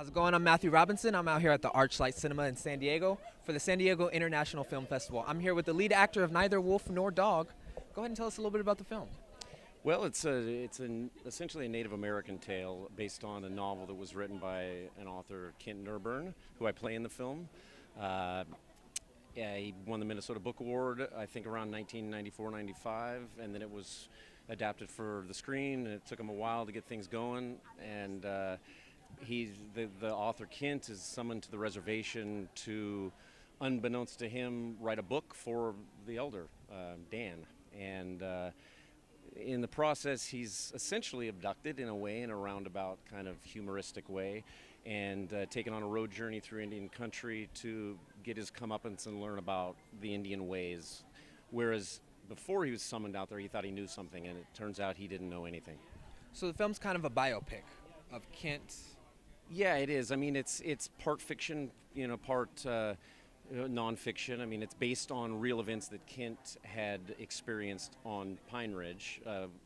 How's it going? I'm Matthew Robinson. I'm out here at the Archlight Cinema in San Diego for the San Diego International Film Festival. I'm here with the lead actor of Neither Wolf Nor Dog. Go ahead and tell us a little bit about the film. Well, it's essentially a Native American tale based on a novel that was written by an author, Kent Nerburn, who I play in the film. He won the Minnesota Book Award, I think, around 1994-95, and then it was adapted for the screen, and it took him a while to get things going. And the author, Kent, is summoned to the reservation to, unbeknownst to him, write a book for the elder, Dan. And in the process, he's essentially abducted in a way, in a roundabout kind of humoristic way, and taken on a road journey through Indian country to get his comeuppance and learn about the Indian ways. Whereas before he was summoned out there, he thought he knew something, and it turns out he didn't know anything. So the film's kind of a biopic of Kent. Yeah, it is. I mean, it's part fiction, part nonfiction. I mean, it's based on real events that Kent had experienced on Pine Ridge.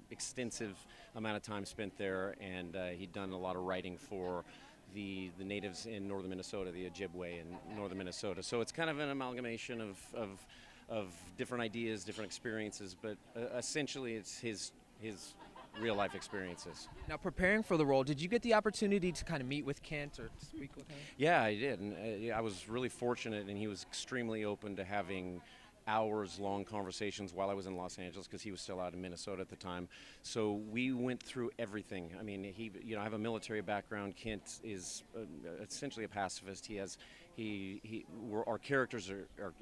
Extensive amount of time spent there, and he'd done a lot of writing for the natives in northern Minnesota, the Ojibwe in northern Minnesota. So it's kind of an amalgamation of different ideas, different experiences, but essentially it's his real life experiences. Now, preparing for the role, did you get the opportunity to kind of meet with Kent or speak with him? Yeah, I did, and I was really fortunate, and he was extremely open to having hours-long conversations while I was in Los Angeles, because he was still out in Minnesota at the time. So we went through everything. I mean, I have a military background. Kent is essentially a pacifist. Our characters are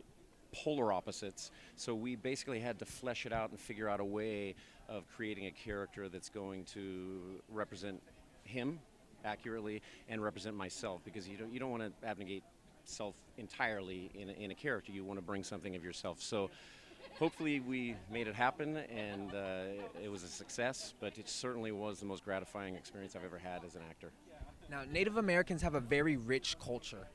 polar opposites. So we basically had to flesh it out and figure out a way of creating a character that's going to represent him accurately and represent myself, because you don't want to abnegate self entirely in a character. You want to bring something of yourself. So hopefully we made it happen, and it was a success, but it certainly was the most gratifying experience I've ever had as an actor. Now, Native Americans have a very rich culture,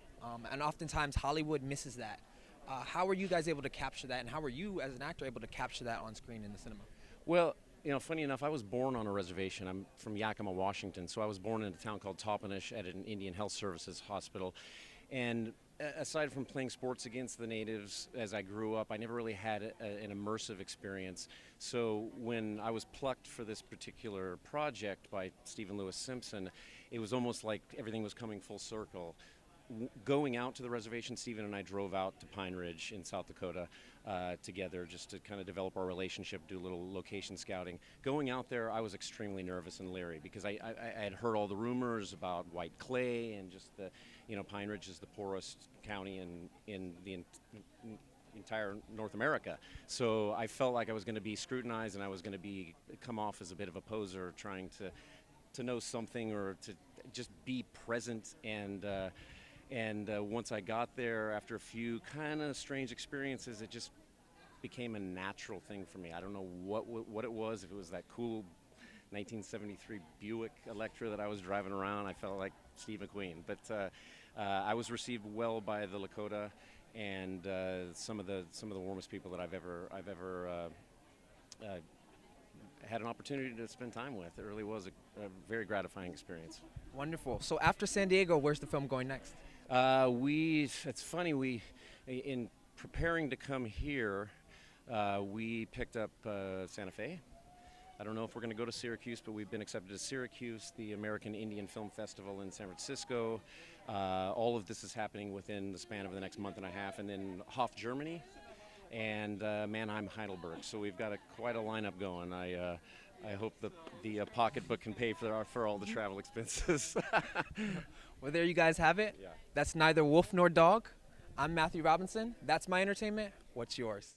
and oftentimes Hollywood misses that. How were you guys able to capture that, and how were you as an actor able to capture that on screen in the cinema? Well, funny enough, I was born on a reservation. I'm from Yakima, Washington, so I was born in a town called Toppenish at an Indian Health Services hospital. And aside from playing sports against the natives as I grew up, I never really had an immersive experience. So when I was plucked for this particular project by Stephen Lewis Simpson, it was almost like everything was coming full circle. Going out to the reservation, Stephen and I drove out to Pine Ridge in South Dakota together, just to kind of develop our relationship, do a little location scouting. Going out there, I was extremely nervous and leery, because I had heard all the rumors about white clay, and just Pine Ridge is the poorest county in the entire North America. So I felt like I was going to be scrutinized, and I was going to come off as a bit of a poser, trying to know something or to just be present. And once I got there, after a few kind of strange experiences, it just became a natural thing for me. I don't know what it was. If it was that cool 1973 Buick Electra that I was driving around, I felt like Steve McQueen. But I was received well by the Lakota, and some of the warmest people that I've ever had an opportunity to spend time with. It really was a very gratifying experience. Wonderful. So after San Diego, where's the film going next? It's funny, in preparing to come here, we picked up Santa Fe. I don't know if we're going to go to Syracuse, but we've been accepted to Syracuse, the American Indian Film Festival in San Francisco. All of this is happening within the span of the next month and a half. And then Hof, Germany, and Mannheim, Heidelberg. So we've got quite a lineup going. I hope the pocketbook can pay for all the travel expenses. Well, there you guys have it. Yeah. That's Neither Wolf Nor Dog. I'm Matthew Robinson. That's my entertainment. What's yours?